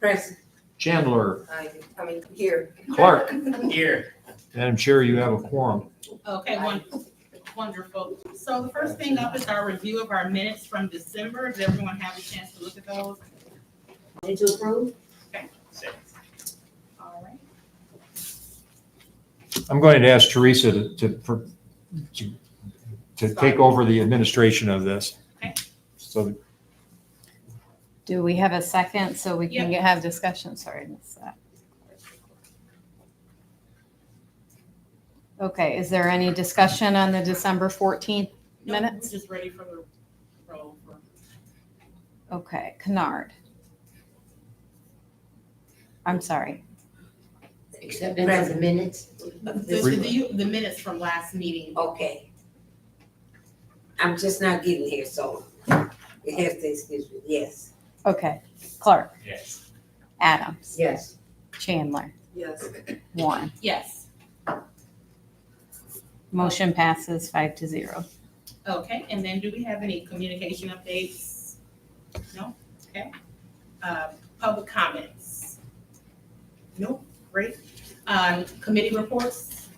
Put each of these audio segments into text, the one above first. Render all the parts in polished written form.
Present. Chandler. I mean, here. Clark. Here. Madam Chair, you have a quorum. Okay, wonderful. So the first thing up is our review of our minutes from December. Does everyone have a chance to look at those? Need to approve? All right. I'm going to ask Teresa to take over the administration of this. Okay. So Do we have a second so we can have discussion? Sorry, I missed that. Okay, is there any discussion on the December 14th No, we're minutes? just ready for the roll. Okay, Kennard. I'm sorry. Acceptance of the minutes? The minutes from last meeting. Okay. I'm just not getting here, so you have to excuse me. Yes. Okay, Clark, Yes. Adams, Yes. Chandler, Yes. Warren. Yes. Motion passes 5-0. Okay, and then do we have any communication updates? No? Okay. Public comments? Nope, great. Committee reports?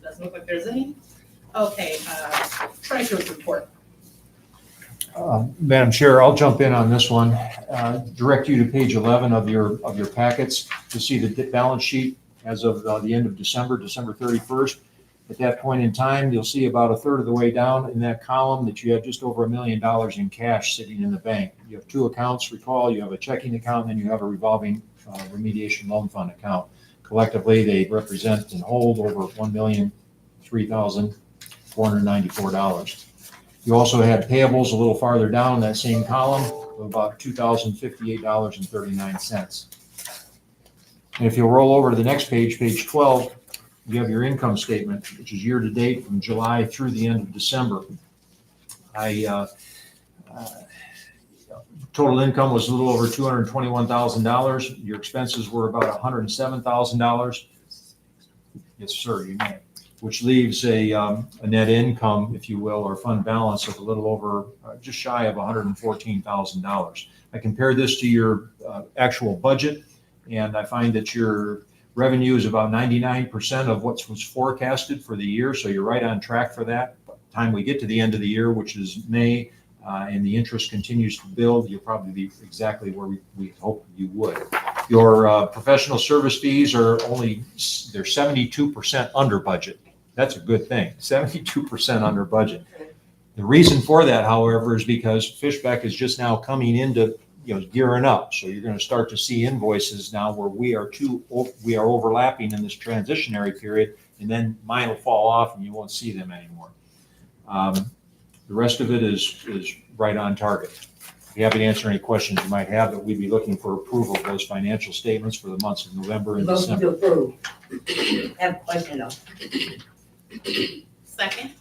Doesn't look like there's any. Okay, treasurer's report. Madam Chair, I'll jump in on this one. Direct you to page 11 of your packets to see the balance sheet as of the end of December 31st. At that point in time, you'll see about a third of the way down in that column that you have just over $1 million in cash sitting in the bank. You have two accounts, recall. You have a checking account, and then you have a revolving remediation loan fund account. Collectively, they represent and hold over $1,003,494. You also had payables a little farther down that same column of about $2,058.39. And if you'll roll over to the next page, page 12, you have your income statement, which is year to date from July through the end of December. Total income was a little over $221,000. Your expenses were about $107,000. Yes, sir, you may. Which leaves a net income, if you will, or fund balance of a little over, just shy of $114,000. I compare this to your actual budget, and I find that your revenue is about 99% of what was forecasted for the year, so you're right on track for that. By the time we get to the end of the year, which is May, and the interest continues to build, you'll probably be exactly where we hope you would. Your professional service fees are they're 72% under budget. That's a good thing, 72% under budget. The reason for that, however, is because Fishbeck is just now coming into, gearing up. So you're going to start to see invoices now where we are overlapping in this transitionary period, and then mine will fall off and you won't see them anymore. The rest of it is right on target. If you haven't answered any questions you might have, but we'd be looking for approval of those financial statements for the months of November and Motion December. to approve. I have a question though. Second?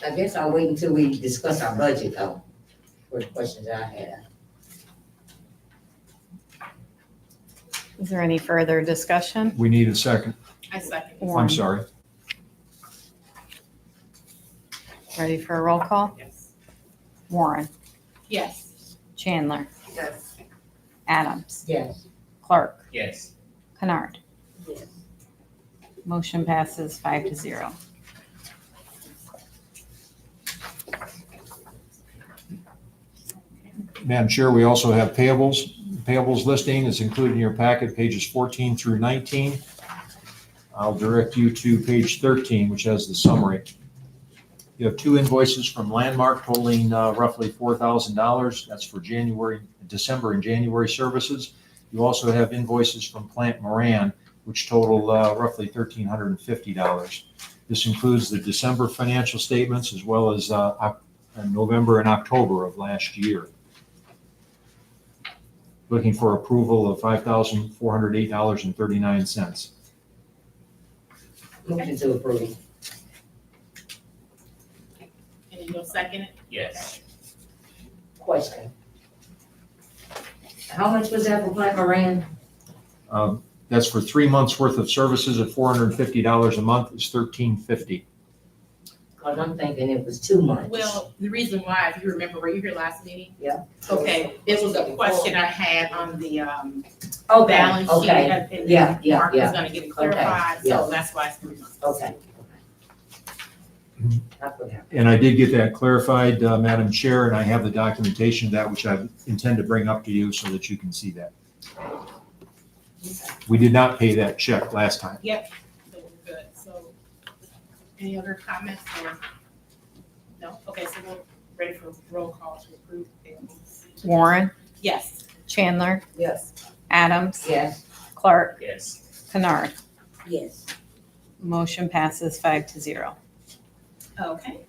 I guess I'll wait until we discuss our budget though, for the questions I have. Is there any further discussion? We need a second. I second. I'm Warren, sorry. ready for a roll call? Yes. Warren, Yes. Chandler, Yes. Adams, Yes. Clark, Yes. Kennard. Yes. Motion passes 5-0. Madam Chair, we also have payables. Payables listing is included in your packet, pages 14 through 19. I'll direct you to page 13, which has the summary. You have two invoices from Landmark totaling roughly $4,000. That's for December and January services. You also have invoices from Plant Moran, which total roughly $1,350. This includes the December financial statements as well as November and October of last year. Looking for approval of $5,408.39. Motion to approve. And then you'll second it? Yes. Question. How much was that for Plant Moran? That's for 3 months worth of services at $450 a month is $1,350. Cause I'm thinking it was 2 months. Well, the reason why, if you remember, were you here last meeting? Yeah. Okay, it was a question I had on the, Okay, balance sheet, okay, and Yeah, then yeah, Mark was yeah. gonna get it clarified, yeah. so that's why it's 3 months. okay. That's what happened. And I did get that clarified, Madam Chair, and I have the documentation of that, which I intend to bring up to you so that you can see that. We did not pay that check last time. Yep, so we're good, so, any other comments or? No, okay, so we're ready for roll call to approve the bills. Warren, Yes, Chandler, Yes. Adams, Yes, Clark, Yes. Kennard. Yes. Motion passes 5-0. okay.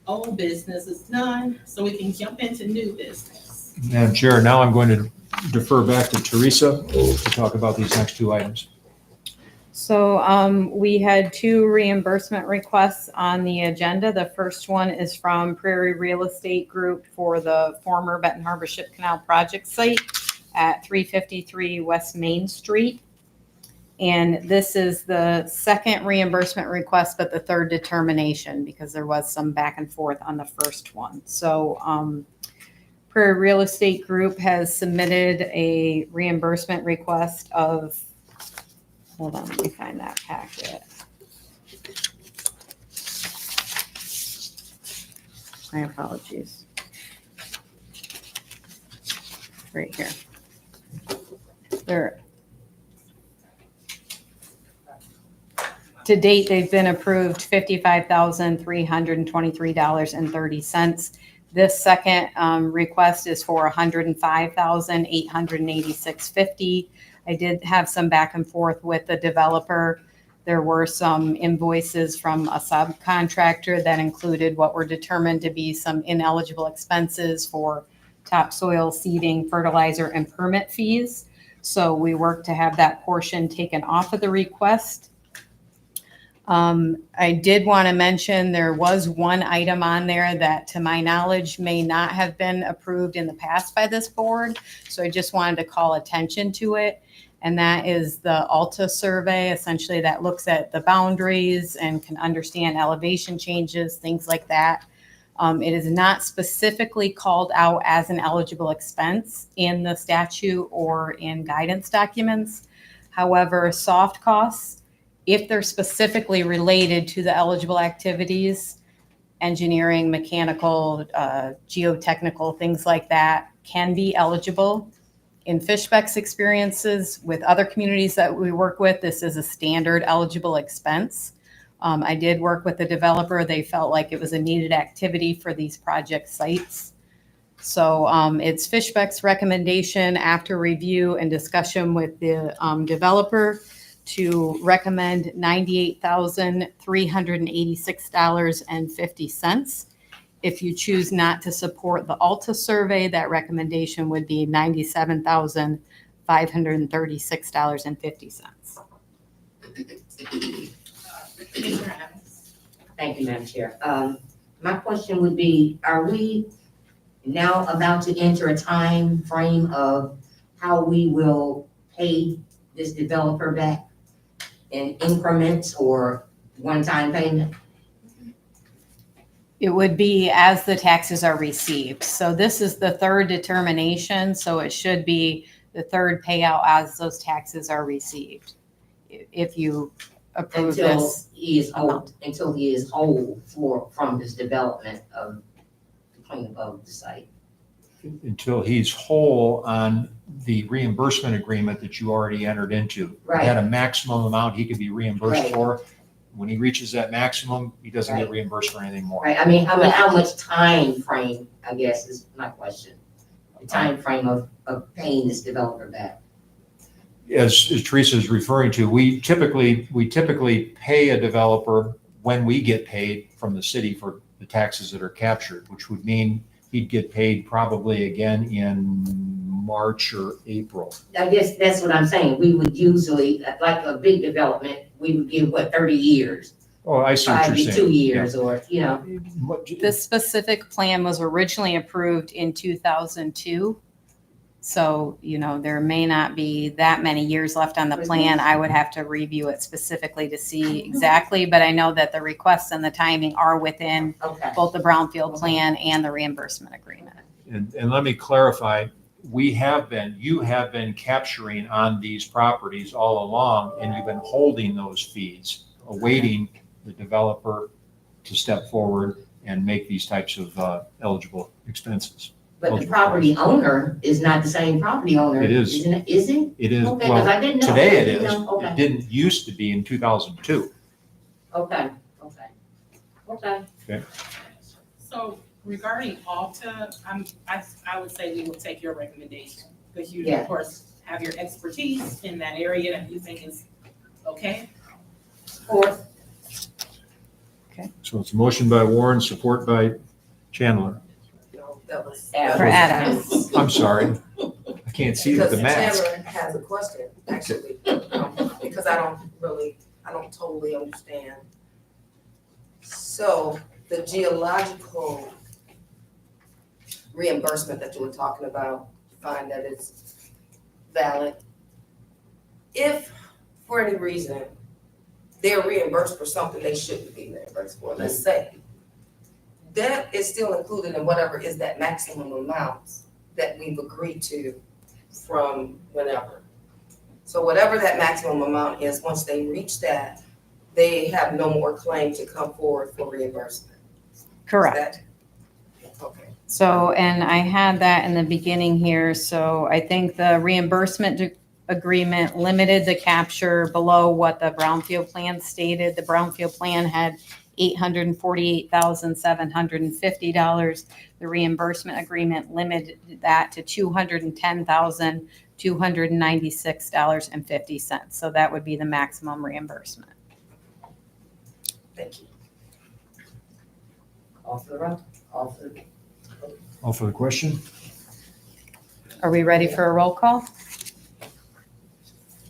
Old business is done, so we can jump into new business. Madam Chair, now I'm going to defer back to Teresa to talk about these next two items. So we had 2 reimbursement requests on the agenda. The first one is from Prairie Real Estate Group for the former Benton Harbor Ship Canal project site at 353 West Main Street. And this is the second reimbursement request, but the third determination because there was some back and forth on the first one. So Prairie Real Estate Group has submitted a reimbursement request of, hold on, let me find that packet. My apologies. Right here. To date, they've been approved $55,323.30. This second request is for $105,886.50. I did have some back and forth with the developer. There were some invoices from a subcontractor that included what were determined to be some ineligible expenses for topsoil, seeding, fertilizer, and permit fees. So we worked to have that portion taken off of the request. I did want to mention there was one item on there that, to my knowledge, may not have been approved in the past by this board. So I just wanted to call attention to it. And that is the ALTA survey, essentially that looks at the boundaries and can understand elevation changes, things like that. It is not specifically called out as an eligible expense in the statute or in guidance documents. However, soft costs, if they're specifically related to the eligible activities, engineering, mechanical, geotechnical, things like that, can be eligible. In Fishbeck's experiences with other communities that we work with, this is a standard eligible expense. I did work with the developer. They felt like it was a needed activity for these project sites. So it's Fishbeck's recommendation after review and discussion with the developer to recommend $98,386.50. If you choose not to support the ALTA survey, that recommendation would be $97,536.50. Mr. Adams. thank you, Madam Chair. My question would be, are we now about to enter a time frame of how we will pay this developer back in increments or one-time payment? It would be as the taxes are received. So this is the third determination, so it should be the third payout as those taxes are received. If you approve Until this he is amount. whole, until he is whole from this development of the cleanup of the site. Until he's whole on the reimbursement agreement that you already entered into. Right. Had a maximum amount he could be reimbursed Right. for. When he reaches that maximum, he doesn't get Right. reimbursed for anything more. Right, I mean, how much time frame, I guess, is my question. The time frame of paying this developer back. As Teresa is referring to, we typically pay a developer when we get paid from the city for the taxes that are captured, which would mean he'd get paid probably again in March or April. I guess that's what I'm saying. We would usually, like a big development, we would give, 30 years? Oh, I see what 5 you're to saying. 2 years, or, What- This specific plan was originally approved in 2002. So, there may not be that many years left on the plan. I would have to review it specifically to see exactly, but I know that the requests and the timing are within Okay. both the Brownfield plan and the reimbursement agreement. And let me clarify, you have been capturing on these properties all along, and you've been holding those fees, awaiting the developer to step forward and make these types of eligible expenses. But the property owner is not the same property owner. It is. Isn't it? Is it? It is, Okay, because well, I didn't know. today I it didn't is. know. It Okay, didn't used to be in 2002. okay. So regarding Alta, I would say we will take your recommendation, because you, Yeah. of course, have your expertise in that area that you think is okay. Fourth, So it's a motion by Warren, support by Chandler. No, that was. For Adams. I'm sorry. I can't see with the mask. Chandler has a question, actually, because I don't totally understand. So the geological reimbursement that you were talking about, find that it's valid. If, for any reason, they're reimbursed for something they shouldn't be reimbursed for, let's say, that is still included in whatever is that maximum amount that we've agreed to from whenever. So whatever that maximum amount is, once they reach that, they have no more claim to come forward for reimbursement. Is Correct. that- Okay. So, and I had that in the beginning here, so I think the reimbursement agreement limited the capture below what the Brownfield plan stated. The Brownfield plan had $848,750. The reimbursement agreement limited that to $210,296.50. So that would be the maximum reimbursement. Thank you. call for the roll. All for the question? Are we ready for a roll call?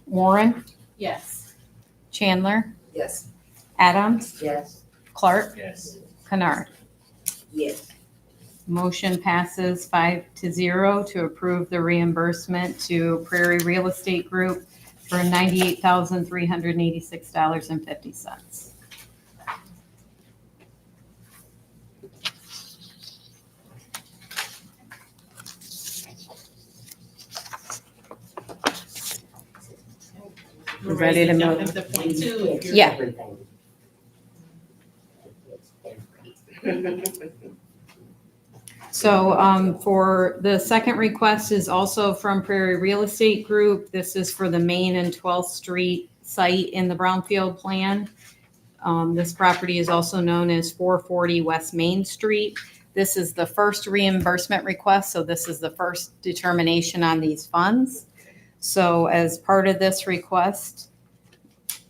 Warren, Yes. Chandler, Yes. Adams, Yes. Clark, Yes. Kennard. Yes. Motion passes 5-0 to approve the reimbursement to Prairie Real Estate Group for $98,386.50. We're Ready to jump move. into point two. if you're- Yeah. So for the second request is also from Prairie Real Estate Group. This is for the Main and 12th Street site in the Brownfield plan. This property is also known as 440 West Main Street. This is the first reimbursement request, so this is the first determination on these funds. So as part of this request,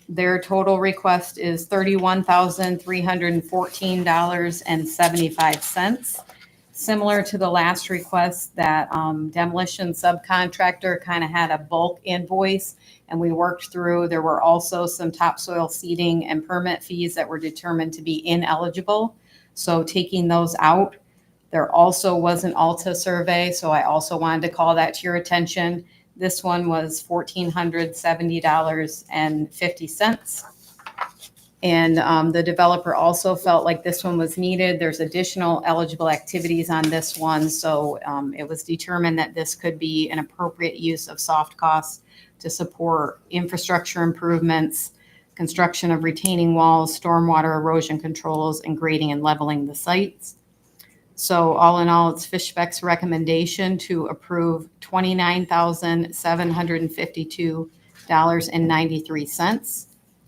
their total request is $31,314.75. Similar to the last request, that demolition subcontractor kind of had a bulk invoice, and we worked through. There were also some topsoil seeding and permit fees that were determined to be ineligible. So taking those out, there also was an Alta survey, so I also wanted to call that to your attention. This one was $1,470.50. And the developer also felt like this one was needed. There's additional eligible activities on this one. So it was determined that this could be an appropriate use of soft costs to support infrastructure improvements, construction of retaining walls, stormwater erosion controls, and grading and leveling the sites. So all in all, it's Fishbeck's recommendation to approve $29,752.93.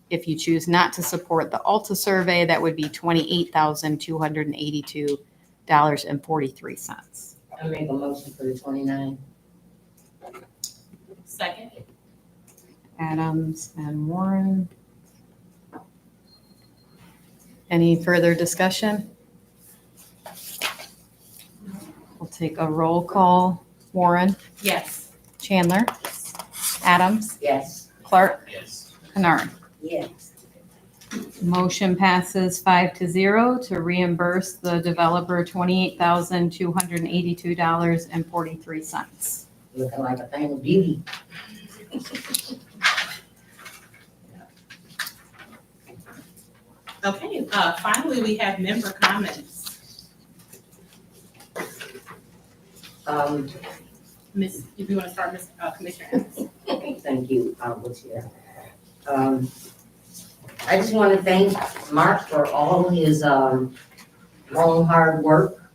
If you choose not to support the Alta survey, that would be $28,282.43. I make a motion for the 29. Second. Adams and Warren. Any further discussion? We'll take a roll call. Warren, Yes. Chandler, Adams, Yes. Clark, Yes. Kennard. Yes. Motion passes 5-0 to reimburse the developer $28,282.43. looking like a thing of beauty. Okay, finally, we have member comments. Miss, if you want to start, Miss Commissioner Evans. Thank you, Chair. I just want to thank Mark for all his, long, hard work,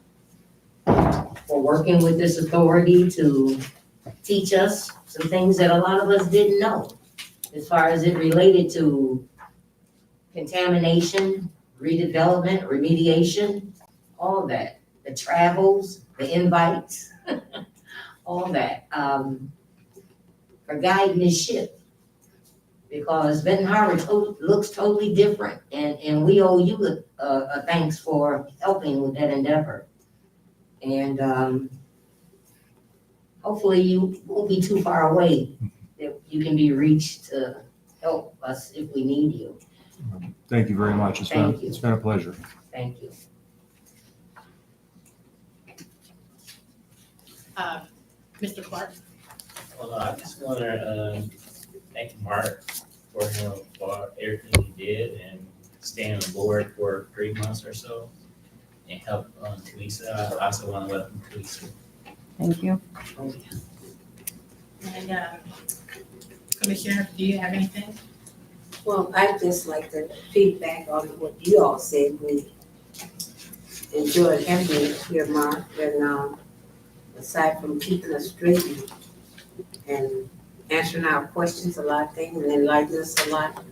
for working with this authority to teach us some things that a lot of us didn't know, as far as it related to contamination, redevelopment, remediation, all that, the travels, the invites, all that, for guiding this ship. Because Benton Harbor looks totally different, and we owe you a thanks for helping with that endeavor. And hopefully you won't be too far away, that you can be reached to help us if we need you. Thank you very much. Thank you. It's been a pleasure. Thank you. Mr. Clark. Well, I just want to thank Mark for everything he did and staying on board for 3 months or so and help Teresa. I also want to welcome Teresa. Thank you. And Commissioner, do you have anything? Well, I'd just like to feedback on what you all said. We enjoyed having you here, Mark, and aside from keeping us straight and answering our questions a lot of things and enlightening us a lot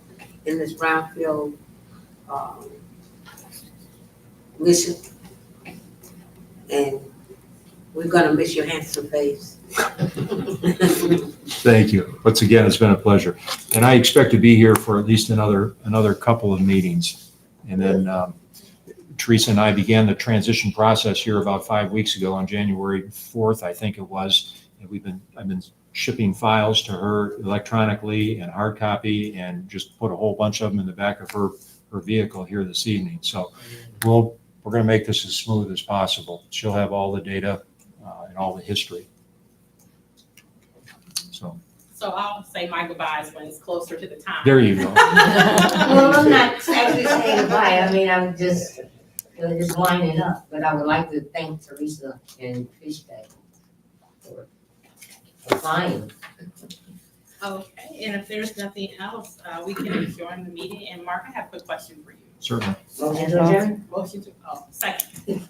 in this Brownfield mission. And we're gonna miss your handsome face. Thank you. Once again, it's been a pleasure. And I expect to be here for at least another couple of meetings. And then Teresa and I began the transition process here about 5 weeks ago on January 4th, I think it was. And I've been shipping files to her electronically and hard copy and just put a whole bunch of them in the back of her vehicle here this evening. So we're going to make this as smooth as possible. She'll have all the data and all the history. So I'll say my goodbyes when it's closer to the time. There you go. Well, I'm not actually saying goodbye. I mean, I'm just winding up. But I would like to thank Teresa and Fishback for applying. Okay, and if there's nothing else, we can adjourn the meeting. And Mark, I have a quick question for you. Certainly. Motion to adjourn? Motion to, second.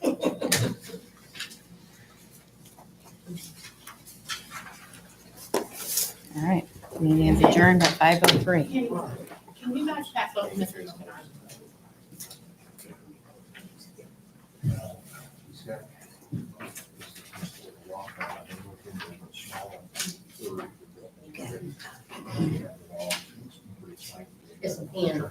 All right, meeting is adjourned at 5:03. Can you guys pass over Mr. Milton? It's a pen.